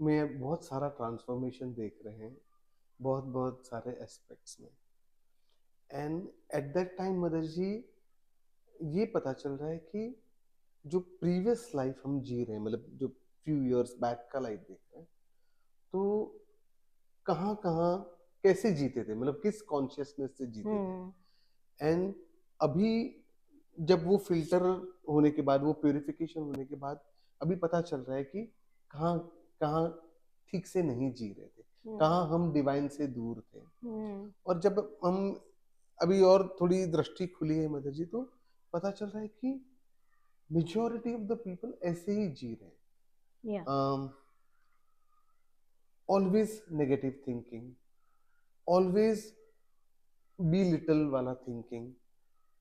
में बहुत सारा ट्रांसफॉर्मेशन देख रहे हैं, बहुत बहुत सारे एस्पेक्ट्स में। And at that time mother ji, ये पता चल रहा है कि जो प्रीवियस लाइफ हम जी रहे हैं, मतलब जो फ्यू इयर्स बैक का लाइफ देख रहे हैं, तो कहाँ कहाँ कैसे जीते थे, मतलब किस कॉन्शियसनेस से जीते थे। एंड अभी जब वो फिल्टर होने के बाद, वो प्यूरिफिकेशन होने के बाद, अभी पता चल रहा है कि कहाँ कहाँ ठीक से नहीं जी रहे थे, कहाँ हम डिवाइन से दूर थे। और जब हम अभी और थोड़ी दृष्टि खुली है मदर जी, तो पता चल रहा है कि मेजॉरिटी ऑफ द पीपल ऐसे ही जी रहे हैं। Always negative thinking, always be little वाला थिंकिंग,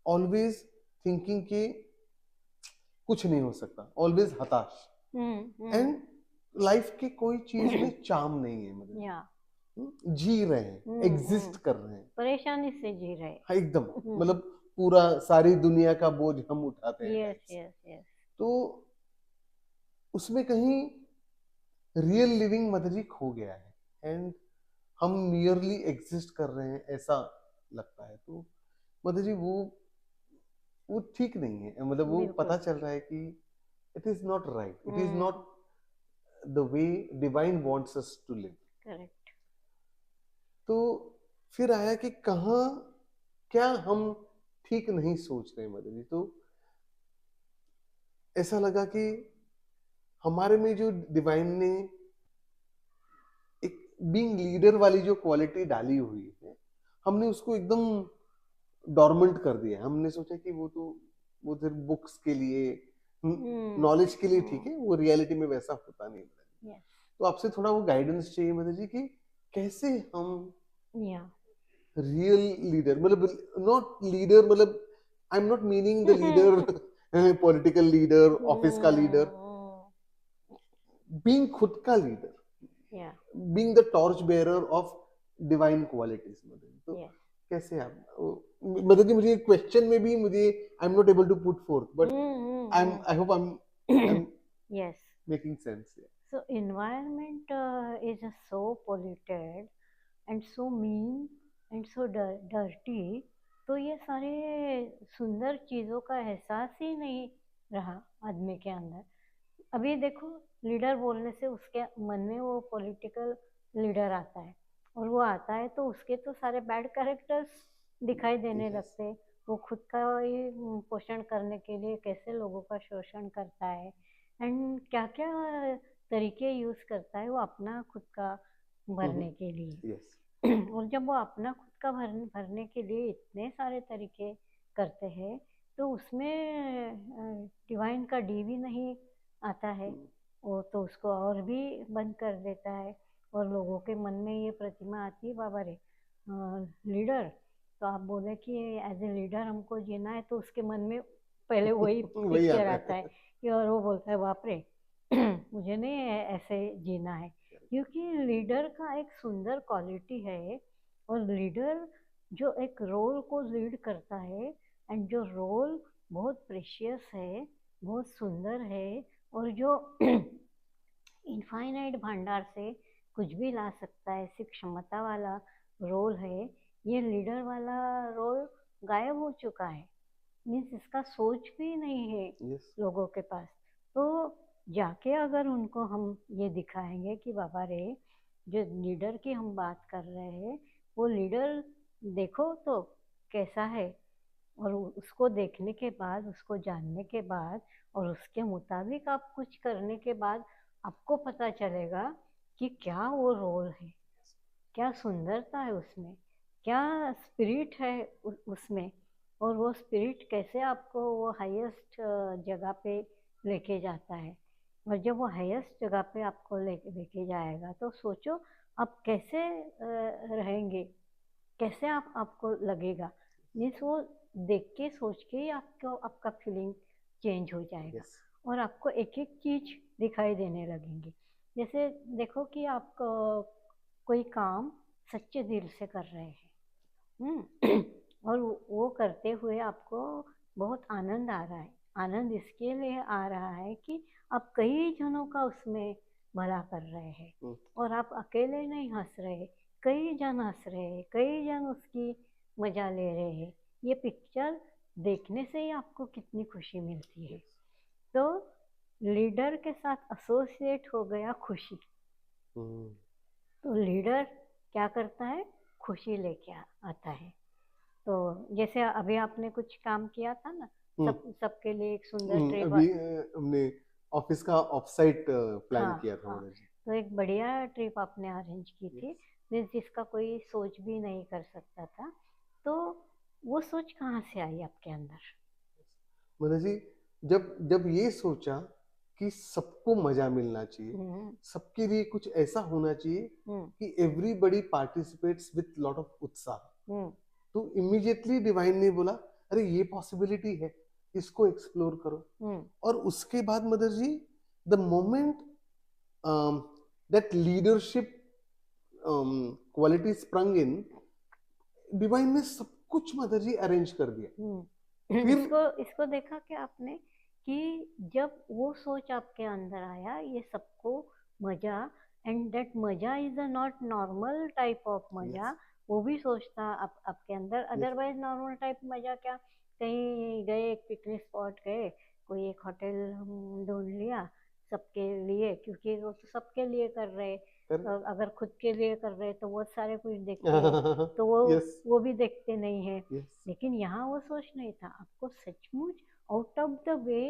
ऑलवेज थिंकिंग के कुछ नहीं हो सकता, ऑलवेज हताश। एंड लाइफ की कोई चीज में चाम नहीं है, मतलब जी रहे हैं, एग्जिस्ट कर रहे हैं, परेशानी से जी रहे हैं। हाँ एकदम, मतलब पूरा सारी दुनिया का बोझ हम उठाते हैं। यस। तो उसमें कहीं रियल लिविंग मदर जी खो गया है, एंड हम मियरली एग्जिस्ट कर रहे हैं ऐसा लगता है। तो मदर जी वो ठीक नहीं है, मतलब वो पता चल रहा है कि it is not right, it is not the way divine wants us to live. Correct. तो फिर आया कि कहाँ क्या हम ठीक नहीं सोच रहे मदर जी। तो ऐसा लगा कि हमारे में जो डिवाइन ने एक बीइंग लीडर वाली जो क्वालिटी डाली हुई है, हमने उसको एकदम डॉर्मेंट कर दिया। हमने सोचा कि वो सिर्फ बुक्स के लिए, नॉलेज के लिए ठीक है, वो रियलिटी में वैसा होता नहीं। तो आपसे थोड़ा वो गाइडेंस चाहिए मदर जी कि कैसे हम रियल लीडर, मतलब नॉट लीडर, मतलब आई am not meaning the leader political leader, office का लीडर, बीइंग खुद का leader, being the torch bearer of divine qualities mother. तो कैसे आप मतलब कि मुझे क्वेश्चन में भी मुझे I am not able to put forth, but I hope I am yes making sense. so environment is so polluted and so mean and so dirty, तो ये सारे सुंदर चीज़ों का एहसास ही नहीं रहा आदमी के अंदर। अभी देखो, लीडर बोलने से उसके मन में वो पॉलिटिकल लीडर आता है, और वो आता है तो उसके तो सारे बैड कैरेक्टर्स दिखाई देने लगते। वो खुद का ही पोषण करने के लिए कैसे लोगों का शोषण करता है, एंड क्या क्या तरीके यूज करता है वो अपना खुद का भरने के लिए। और जब वो अपना खुद का भरने के लिए इतने सारे तरीके करते हैं, तो उसमें डिवाइन का डी भी नहीं आता है, वो तो उसको और भी बंद कर देता है। और लोगों के मन में ये प्रतिमा आती है, बाबा रे लीडर, तो आप बोले कि एज ए लीडर हमको जीना है, तो उसके मन में पहले वही पिक्चर आता है कि, और वो बोलता है बाप रे मुझे नहीं ऐसे जीना है। क्योंकि लीडर का एक सुंदर क्वालिटी है, और लीडर जो एक रोल को लीड करता है, एंड जो रोल बहुत प्रेशियस है, बहुत सुंदर है, और जो इनफाइनाइट भंडार से कुछ भी ला सकता है, ऐसी क्षमता वाला रोल है। ये लीडर वाला रोल गायब हो चुका है, मीन्स इसका सोच भी नहीं है लोगों के पास। तो जाके अगर उनको हम ये दिखाएंगे कि बाबा रे, जो लीडर की हम बात कर रहे हैं, वो लीडर देखो तो कैसा है, और उसको देखने के बाद, उसको जानने के बाद, और उसके मुताबिक आप कुछ करने के बाद आपको पता चलेगा कि क्या वो रोल है, क्या सुंदरता है उसमें, क्या स्पिरिट है उसमें, और वो स्पिरिट कैसे आपको वो हाईएस्ट जगह पे लेके जाता है। और जब वो हाईएस्ट जगह पे आपको लेके जाएगा, तो सोचो आप कैसे रहेंगे, कैसे आपको लगेगा। मीन्स वो देख के, सोच के ही आपको, आपका फीलिंग चेंज हो जाएगा। और आपको एक एक चीज दिखाई देने लगेंगी। जैसे देखो कि आप कोई काम सच्चे दिल से कर रहे हैं, और वो करते हुए आपको बहुत आनंद आ रहा है। आनंद इसके लिए आ रहा है कि आप कई जनों का उसमें भला कर रहे हैं हम्म, और आप अकेले नहीं हंस रहे, कई जन हंस रहे हैं, कई जन उसकी मजा ले रहे हैं। ये पिक्चर देखने से ही आपको कितनी खुशी मिलती है। yes, तो लीडर के साथ एसोसिएट हो गया खुशी। हम्म, तो लीडर क्या करता है, खुशी लेके आता है। तो जैसे अभी आपने कुछ काम किया था ना, हम्म, सबके लिए एक सुंदर ट्रिप। अभी हमने ऑफिस का ऑफ साइट प्लान हाँ किया था हाँ, मदर जी। तो एक बढ़िया ट्रिप आपने अरेंज की Yes, थी, जिसका कोई सोच भी नहीं कर सकता था। तो वो सोच कहाँ से आई आपके अंदर? मदर जी, जब जब ये सोचा कि सबको मजा मिलना चाहिए, हम्म सबके लिए कुछ ऐसा होना चाहिए हम्म कि everybody participates with lot of उत्साह, हम्म तो इमीडिएटली डिवाइन ने बोला अरे ये पॉसिबिलिटी है, इसको एक्सप्लोर करो। हम्म और उसके बाद mother ji, the moment that leadership quality sprung in, divine ने सब कुछ मदर जी अरेंज कर दिया। फिर इसको इसको देखा क्या आपने कि जब वो सोच आपके अंदर आया, ये सबको मजा, एंड दैट मजा is a not normal type of yes, मजा, वो भी सोचता आपके अंदर। यस, अदरवाइज नॉर्मल टाइप मजा क्या, कहीं गए, एक पिकनिक स्पॉट गए, कोई एक होटल ढूंढ लिया सबके लिए, क्योंकि वो तो सबके लिए कर रहे। कर अगर खुद के लिए कर रहे तो बहुत सारे कुछ देखते हैं, तो वो यस, वो भी देखते नहीं है। यस, लेकिन यहाँ वो सोच नहीं था, आपको सचमुच आउट ऑफ द वे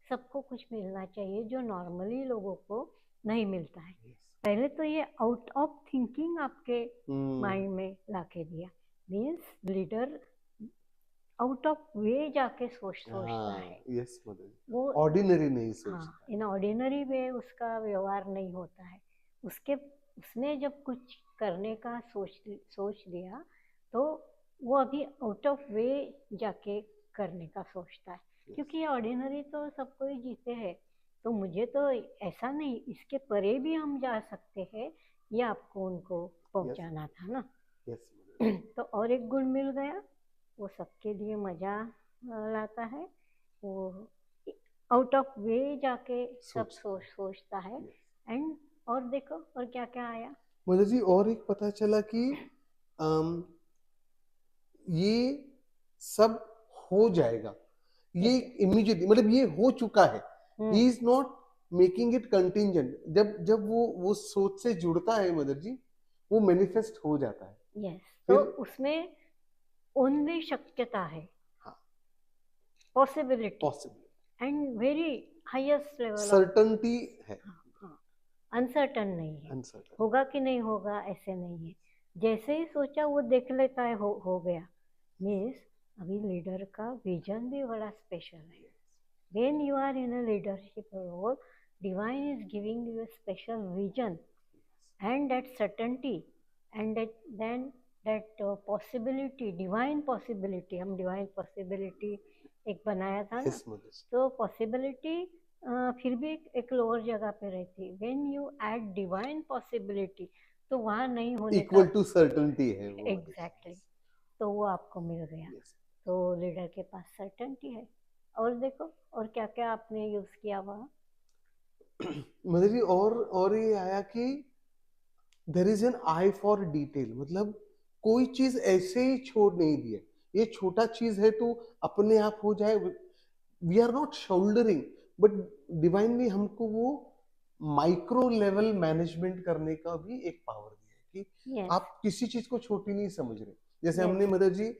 सबको कुछ मिलना चाहिए जो नॉर्मली लोगों को नहीं मिलता है। पहले तो ये आउट ऑफ थिंकिंग आपके माइंड में लाके दिया। मीन्स लीडर आउट ऑफ वे जाके सोचता है। हाँ, यस मदर जी, वो ऑर्डिनरी नहीं हाँ, सोचता। इन ऑर्डिनरी वे उसका व्यवहार नहीं होता है। उसने जब कुछ करने का सोच लिया, तो वो अभी आउट ऑफ वे जाके करने का सोचता है। क्योंकि ऑर्डिनरी तो सबको ही जीते हैं, तो मुझे तो ऐसा नहीं, इसके परे भी हम जा सकते हैं, ये आपको उनको यस, पहुंचाना था ना। यस मदर जी, तो और एक गुण मिल गया, वो सबके लिए मजा लाता है। वो आउट ऑफ वे जाके सब सोचता है। सोचता है। यस एंड और देखो और क्या क्या आया। मदर जी, और एक पता चला कि अम, ये सब हो जाएगा, ये कैसे? इमीडिएटली, मतलब ये हो चुका है। Hmm he is not making it contingent. जब जब वो सोच से जुड़ता है मदर जी, वो मैनिफेस्ट हो जाता है। यस, तो फिर उसमें ओनली शक्यता है, हाँ, possibility, possible, and very highest level of. Certainty है, हाँ हाँ, अनसर्टन नहीं है, अनसर्टन। होगा कि नहीं होगा ऐसे नहीं है। जैसे ही सोचा वो देख लेता है, हो गया। मीन्स अभी लीडर का विजन भी बड़ा स्पेशल है। When you are in a leadership role, divine is giving you a special vision and that certainty, and then that possibility, divine possibility, हम divine possibility एक बनाया था ना। यस मदर जी, तो possibility फिर भी एक लोअर जगह पे रहती। When you add divine possibility, तो वहाँ नहीं होने का। इक्वल टू सर्टनटी है वो मदर एग्जैक्टली, तो वो आपको मिल गया। जी। यस तो लीडर के पास सर्टेनिटी है। और देखो और क्या क्या आपने यूज किया वहाँ। मदर जी, और ये आया कि there is an I for detail, मतलब कोई चीज ऐसे ही छोड़ नहीं दिया। ये छोटा चीज है तो अपने आप हो जाए, we are not shouldering, but divinely हमको वो माइक्रो लेवल मैनेजमेंट करने का भी एक पावर दिया है कि यस आप किसी चीज को छोटी नहीं समझ रहे। जैसे यस हमने मदर जी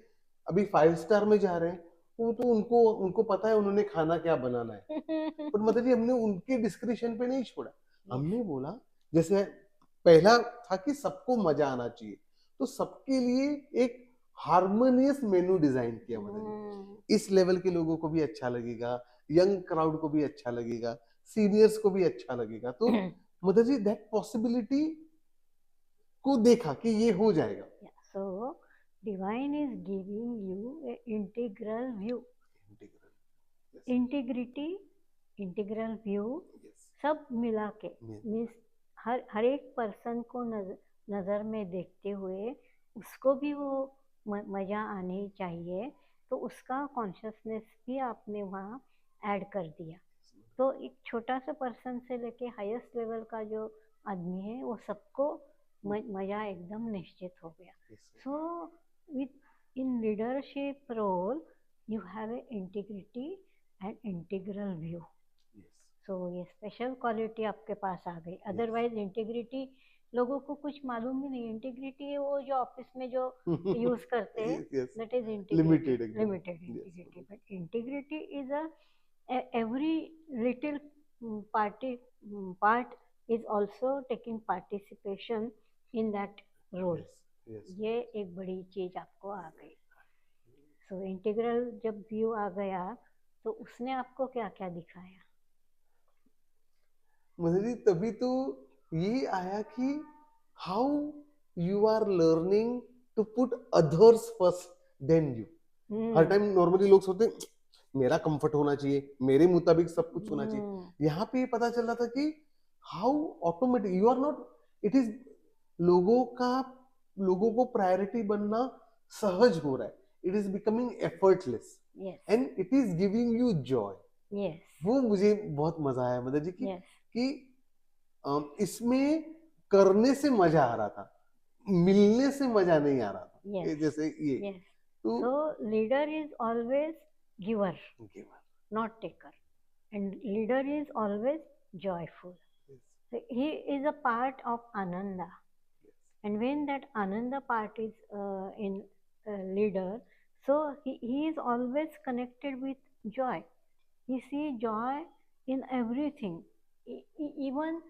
अभी 5 स्टार में जा रहे हैं, वो तो उनको उनको पता है उन्होंने खाना क्या बनाना है, पर मदर जी हमने उनके डिस्क्रिप्शन पे नहीं छोड़ा। यस हमने बोला, जैसे पहला था कि सबको मजा आना चाहिए, तो सबके लिए एक हार्मोनियस मेनू डिजाइन किया मदर जी। इस लेवल के लोगों को भी अच्छा लगेगा, यंग क्राउड को भी अच्छा लगेगा, सीनियर्स को भी अच्छा लगेगा। तो मदर जी दैट पॉसिबिलिटी को देखा कि ये हो जाएगा। So divine is giving U A integral view, integrity, integral view, सब मिला के। मीन्स हर एक पर्सन को नजर में देखते हुए उसको भी वो मजा आनी चाहिए, तो उसका कॉन्शियसनेस भी आपने वहाँ ऐड कर दिया। तो एक छोटा सा पर्सन से लेके हाईएस्ट लेवल का जो आदमी है वो सबको मजा एकदम निश्चित हो गया. So within leadership role you have a integrity and integral view. So ये स्पेशल क्वालिटी आपके पास आ गई. अदरवाइज इंटीग्रिटी लोगों को कुछ मालूम ही नहीं. इंटीग्रिटी है वो जो ऑफिस में जो यूज करते हैं, that is integrity, limited integrity. But integrity is a every little part is also taking participation in that role. ये एक बड़ी चीज आपको आ गई. सो इंटीग्रल जब व्यू आ गया तो उसने आपको क्या क्या दिखाया? मुझे तभी तो ये आया कि how you are learning to put others first then you. हर टाइम नॉर्मली लोग सोचते हैं मेरा कंफर्ट होना चाहिए, मेरे मुताबिक सब कुछ होना चाहिए. यहाँ पे पता चल रहा था कि how automatic you are not, it is लोगों को प्रायोरिटी बनना सहज हो रहा है. It is becoming effortless and it is giving you joy. वो मुझे बहुत मजा आया मदर जी कि इसमें करने से मजा आ रहा था, मिलने से मजा नहीं आ रहा था. जैसे ये तो leader is always giver, not taker, and leader is always joyful. So he is a part of Ananda, and when that Ananda part is in leader, so he is always connected with joy. He sees joy in everything, even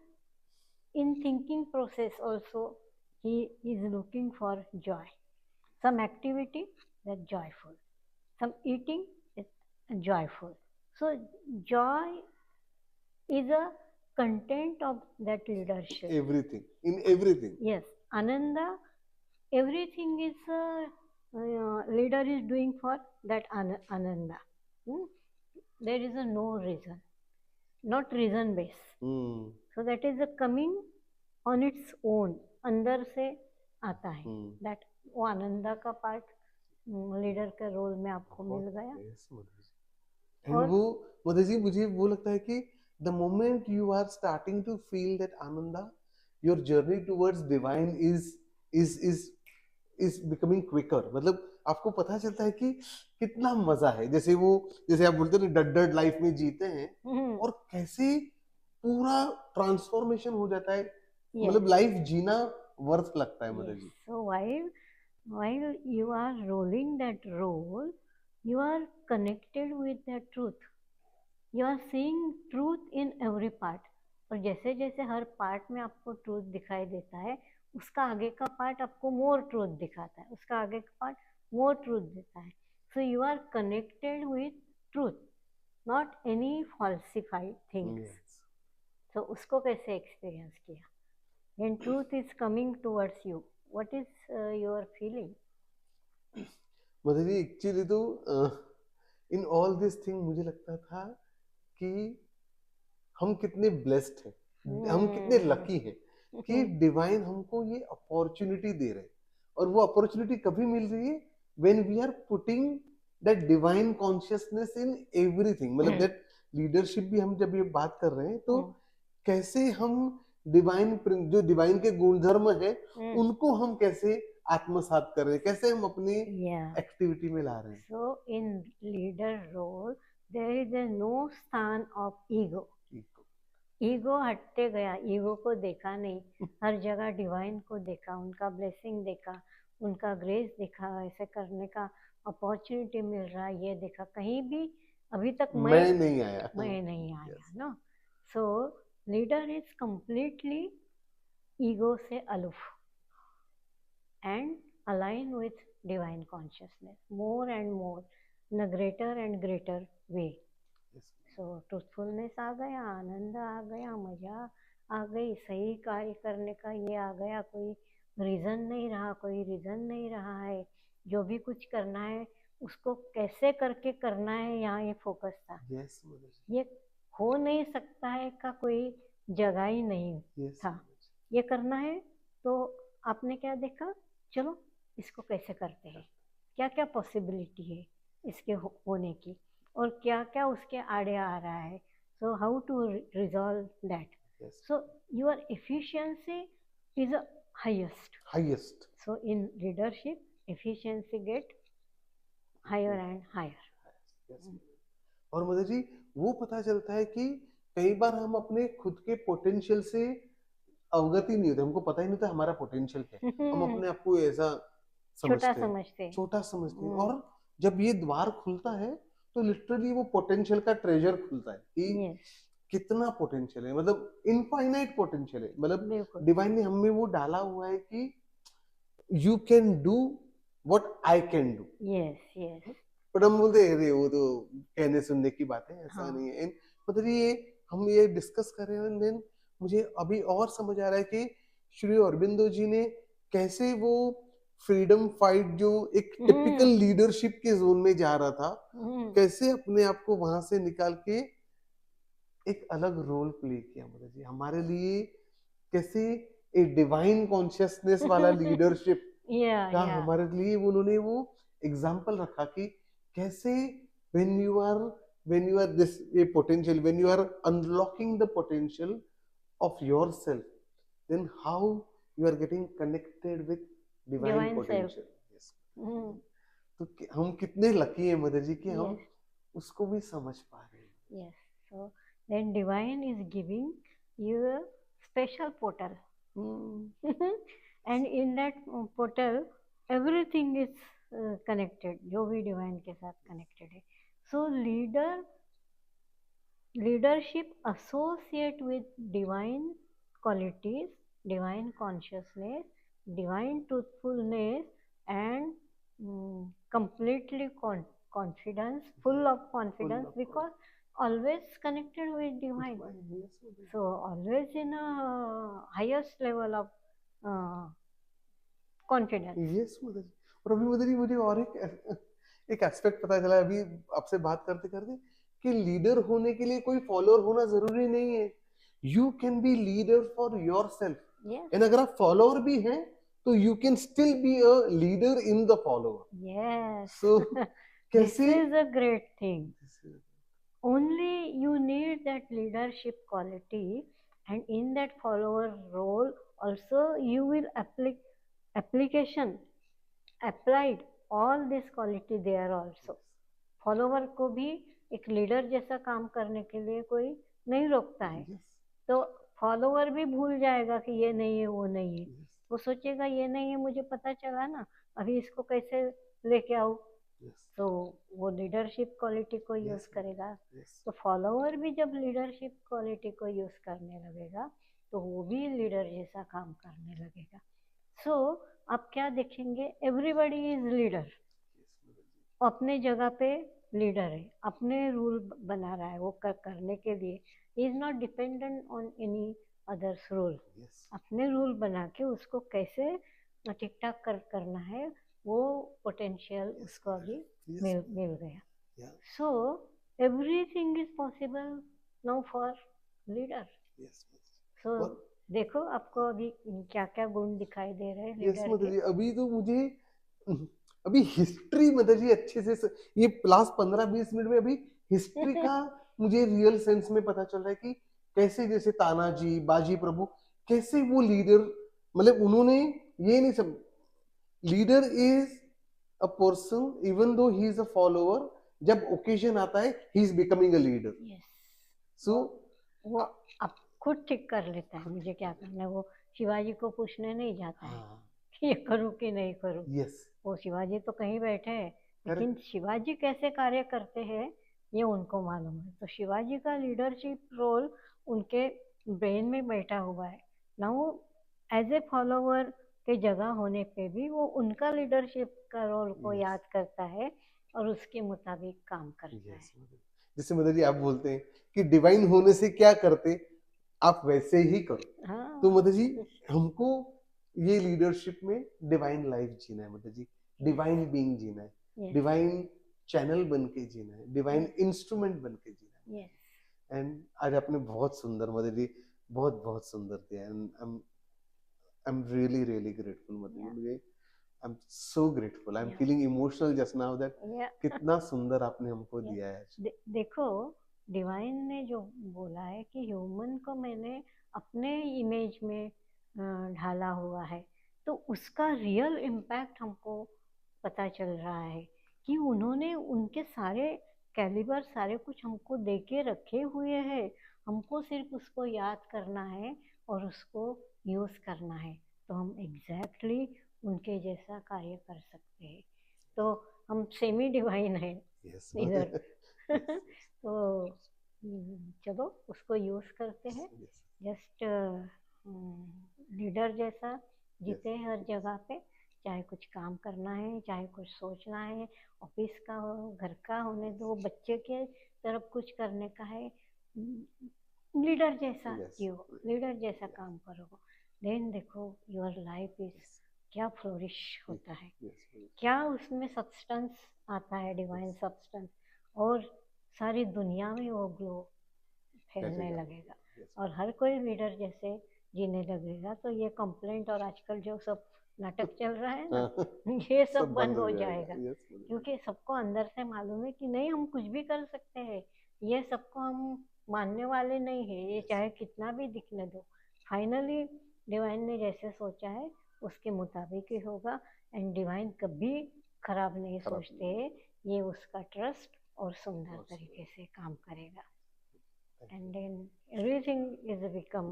in thinking process also he is looking for joy. Some activity that's joyful, some eating joyful. So joy is a content of that leadership. Everything, in everything. Yes, Ananda, everything is leader is doing for that Ananda. There is a no reason, not reason based. So that is a coming on its own, अंदर से आता है. That वो आनंदा का part leader के role में आपको मिल गया. और वो मदर जी मुझे वो लगता है कि the moment you are starting to feel that ananda, your journey towards divine is becoming quicker. मतलब आपको पता चलता है कि कितना मजा है. जैसे आप बोलते हैं डड लाइफ में जीते हैं और कैसे पूरा ट्रांसफॉर्मेशन हो जाता है. मतलब लाइफ जीना वर्थ लगता है mother ji. So while you are rolling that role, you are connected with that truth. You are seeing truth in every part. और जैसे जैसे हर पार्ट में आपको ट्रूथ दिखाई देता है, उसका आगे का पार्ट आपको मोर ट्रूथ दिखाता है, उसका आगे का पार्ट मोर ट्रूथ देता है. So you are connected with truth, not any falsified things. तो उसको कैसे एक्सपीरियंस किया? When truth is coming towards you, what is your feeling? Mother ji actually तो इन ऑल दिस थिंग मुझे लगता था कि हम कितने ब्लेस्ड हैं, हम कितने लकी हैं कि डिवाइन हमको ये अपॉर्चुनिटी दे रहे हैं. और वो अपॉर्चुनिटी कभी मिल रही है when we are putting that divine consciousness in everything. मतलब दैट लीडरशिप भी हम जब ये बात कर रहे हैं तो कैसे हम डिवाइन, जो डिवाइन के गुणधर्म है उनको हम कैसे आत्मसात कर रहे हैं, कैसे हम अपनी एक्टिविटी में ला रहे हैं. So in leader role there is no स्थान ऑफ ईगो. ईगो हटते गया, ईगो को देखा नहीं. हर जगह डिवाइन को देखा, उनका ब्लेसिंग देखा, उनका ग्रेस देखा, ऐसे करने का अपॉर्चुनिटी मिल रहा है ये देखा. कहीं भी अभी तक मैं नहीं आया ना. So leader is completely ego से aloof and align with divine consciousness more and more in a greater and greater way. So truthfulness आ गया, आनंद आ गया, मजा आ गई, सही कार्य करने का ये आ गया. कोई रीज़न नहीं रहा, कोई रीज़न नहीं रहा है. जो भी कुछ करना है उसको कैसे करके करना है, यहाँ ये फोकस था. ये हो नहीं सकता है का कोई जगह ही नहीं था. ये करना है तो आपने क्या देखा, चलो इसको कैसे करते हैं, क्या क्या पॉसिबिलिटी है इसके होने की, और क्या क्या उसके आड़े आ रहा है. So how to resolve that? Yes. So your efficiency is the highest. Highest. So in leadership, efficiency get higher and higher. Yes. और मदर जी वो पता चलता है कि कई बार हम अपने खुद के पोटेंशियल से अवगत ही नहीं होते, हमको पता ही नहीं होता हमारा पोटेंशियल क्या है, हम अपने आप को ऐसा छोटा समझते हैं, छोटा समझते हैं। और हम्म। जब ये द्वार खुलता है तो लिटरली वो पोटेंशियल का ट्रेजर खुलता है कि Yes, कितना पोटेंशियल है, मतलब इनफाइनाइट पोटेंशियल है, मतलब बिल्कुल। डिवाइन ने हमें वो डाला हुआ है कि you can do what I can do. Yes yes. But हम बोलते हैं अरे वो तो कहने सुनने की बात है, ऐसा हाँ। नहीं है। मतलब ये हम ये डिस्कस कर रहे हैं, देन मुझे अभी और समझ आ रहा है कि श्री अरबिंदो जी ने कैसे वो फ्रीडम फाइट जो एक टिपिकल लीडरशिप के जोन में जा रहा था, कैसे अपने आप को वहां से निकाल के एक अलग रोल प्ले किया। मतलब जी हमारे लिए कैसे एक डिवाइन कॉन्शियसनेस वाला लीडरशिप का हमारे लिए उन्होंने वो एग्जाम्पल रखा कि कैसे when you are this a potential, when you are unlocking the potential of yourself, then how you are getting connected with divine potential. Yes. तो हम कितने लकी हैं मदर जी कि हम उसको भी समझ पा रहे हैं। Yes. So then divine is giving you a special portal. And in that portal everything is connected, जो भी divine के साथ connected है. So leadership associate with divine qualities, divine consciousness, divine truthfulness, and completely confidence, full of confidence, because always connected with divine. So always in a highest level of confidence. Yes, mother ji. और अभी mother ji मुझे और एक aspect पता चला अभी आपसे बात करते करते कि लीडर होने के लिए कोई फॉलोअर होना जरूरी नहीं है। You can be leader for yourself. And अगर आप फॉलोअर भी हैं तो you can still be a leader in the follower. Yes. So कैसे? This is a great thing. Only you need that leadership quality, and in that follower role also you will application applied all this quality there also. Follower को भी एक leader जैसा काम करने के लिए कोई नहीं रोकता है। तो फॉलोवर भी भूल जाएगा कि ये नहीं है वो नहीं है, वो सोचेगा ये नहीं है, मुझे पता चला ना, अभी इसको कैसे लेके आऊं। तो वो लीडरशिप क्वालिटी को यूज करेगा। तो फॉलोवर भी जब लीडरशिप क्वालिटी को यूज करने लगेगा तो वो भी लीडर जैसा काम करने लगेगा। सो आप क्या देखेंगे, एवरीबॉडी इज लीडर, अपने जगह पे लीडर है, अपने रूल बना रहा है वो करने के लिए, is not dependent on any others rule. अपने रूल बना के उसको कैसे ठीक ठाक करना है वो पोटेंशियल उसको अभी मिल गया। So everything is possible now for leader. So देखो आपको अभी क्या क्या गुण दिखाई दे रहे हैं लीडर के। अभी तो मुझे अभी हिस्ट्री मतलब जी अच्छे से ये लास्ट 15-20 मिनट में अभी हिस्ट्री का मुझे रियल सेंस में पता चल रहा है कि कैसे जैसे तानाजी, बाजी प्रभु, कैसे वो लीडर, मतलब उन्होंने ये नहीं सब, leader is a person even though he is a follower, जब ओकेजन आता है he is becoming a leader. So वो अब खुद ठीक कर लेता है मुझे क्या करना है, वो शिवाजी को पूछने नहीं जाता है कि ये करूं कि नहीं करूं। वो शिवाजी तो कहीं बैठे हैं, लेकिन शिवाजी कैसे कार्य करते हैं ये उनको मालूम है। तो शिवाजी का लीडरशिप रोल उनके ब्रेन में बैठा हुआ है ना। वो एज ए फॉलोवर के जगह होने पे भी वो उनका लीडरशिप का रोल को याद करता है और उसके मुताबिक काम करता है। जैसे मदर जी आप बोलते हैं कि डिवाइन होने से क्या करते, आप वैसे ही करो। हाँ। तो मदर जी हमको ये लीडरशिप में डिवाइन लाइफ जीना है, मतलब जी डिवाइन बीइंग जीना है, डिवाइन चैनल बन के जीना है, डिवाइन इंस्ट्रूमेंट बन के जीना है। एंड आज आपने बहुत सुंदर मदर जी, बहुत बहुत सुंदर दिया। And I am really really grateful mother ji, मुझे I am so grateful, I am feeling emotional just now that कितना सुंदर आपने हमको दिया है। देखो डिवाइन ने जो बोला है कि ह्यूमन को मैंने अपने इमेज में ढाला हुआ है, तो उसका रियल इम्पैक्ट हमको पता चल रहा है कि उन्होंने उनके सारे कैलिबर सारे कुछ हमको दे के रखे हुए हैं। हमको सिर्फ उसको याद करना है और उसको यूज़ करना है, तो हम एग्जैक्टली उनके जैसा कार्य कर सकते हैं। तो हम सेमी डिवाइन है यस इधर। यस तो चलो उसको यूज़ करते हैं। यस जस्ट लीडर जैसा यस जीते हर जगह पे, चाहे कुछ काम करना है, चाहे कुछ सोचना है, ऑफिस का हो, घर का होने दो, बच्चे के तरफ कुछ करने का है, लीडर जैसा यस जियो, लीडर जैसा काम करो, देन देखो योर लाइफ इज क्या फ्लोरिश होता है, क्या उसमें सब्सटेंस आता है, डिवाइन सब्सटेंस, और सारी दुनिया में वो ग्लो फैलने लगेगा और हर कोई लीडर जैसे जीने लगेगा। तो ये कंप्लेंट और आजकल जो सब नाटक चल रहा है ना, ये सब सब बंद बंद हो हो जाएगा। जाएगा, यस क्योंकि सबको अंदर से मालूम है कि नहीं हम कुछ भी कर सकते हैं, ये सबको हम मानने वाले नहीं है, ये चाहे कितना भी दिखने दो, फाइनली डिवाइन ने जैसे सोचा है उसके मुताबिक ही होगा। एंड डिवाइन कभी खराब नहीं सोचते, ये उसका ट्रस्ट और सुंदर तरीके से काम करेगा। And then everything is become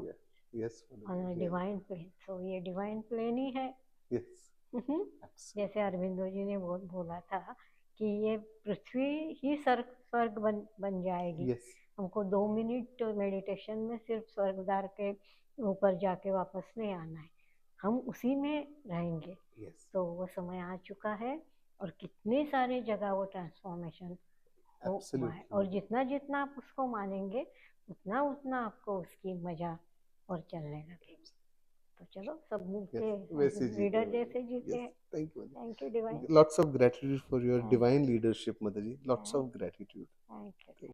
yes on a divine plane. So ये divine plane ही है। yes जैसे अरविंदो जी ने बोला था कि ये पृथ्वी ही स्वर्ग बन जाएगी। yes हमको 2 मिनट मेडिटेशन में सिर्फ स्वर्गद्वार के ऊपर जाके वापस नहीं आना है, हम उसी में रहेंगे। yes तो वो समय आ चुका है और कितनी सारी जगह वो ट्रांसफॉर्मेशन हुआ है, और जितना जितना आप उसको मानेंगे उतना उतना आपको उसकी मजा और चलने लगेगी। तो चलो सब मिलके लीडर जैसे जीते हैं। Thank you divine. Lots of gratitude for your divine leadership, Mother ji. Lots of gratitude. Thank you.